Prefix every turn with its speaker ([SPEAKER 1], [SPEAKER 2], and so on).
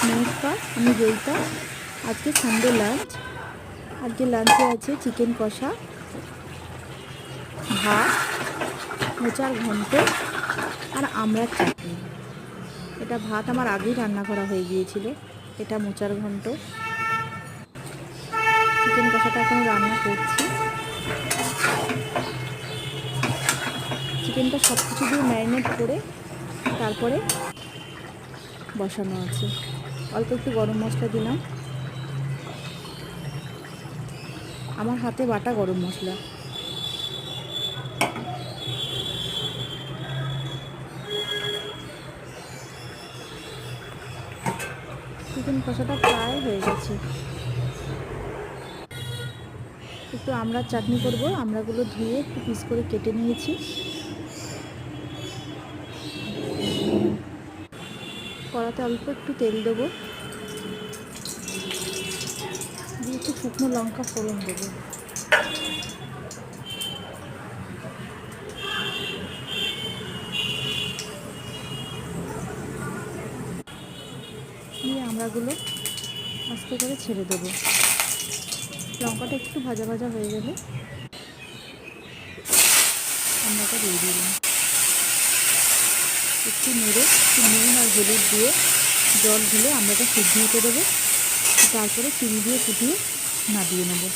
[SPEAKER 1] নমস্কার, আমি জয়িতা। আজকে সানডে লাঞ্চ। আজকে লাঞ্চে আছে চিকেন কষা, ভাত, মোচার ঘন্ট আর আমড়ার চাটনি। এটা ভাত আমার আগেই রান্না করা হয়ে গিয়েছিল। এটা মোচার ঘন্ট। চিকেন কষাটা এখন রান্না করছি। চিকেনটা সব কিছু দিয়ে ম্যারিনেট করে তারপরে বসানো আছে। অল্প একটু গরম মশলা দিলাম, আমার হাতে বাটা গরম মশলা। চিকেন কষাটা প্রায় হয়ে গেছে। একটু আমড়ার চাটনি করব। আমড়াগুলো ধুয়ে একটু পিস করে কেটে নিয়েছি। কড়াতে অল্প একটু তেল দেবো, দিয়ে একটু শুকনো লঙ্কা ফোড়ন দেবো। দিয়ে আমড়াগুলো আস্তে করে ছেড়ে দেবো। লঙ্কাটা একটু ভাজা ভাজা হয়ে গেলে আমড়াটা দিয়ে দিলাম। একটু নেড়ে নুন আর হলুদ দিয়ে জল ঢেলে আমড়াটা সিদ্ধ হতে দেবো। তারপরে চিনি দিয়ে ফুটিয়ে নামিয়ে নেবো।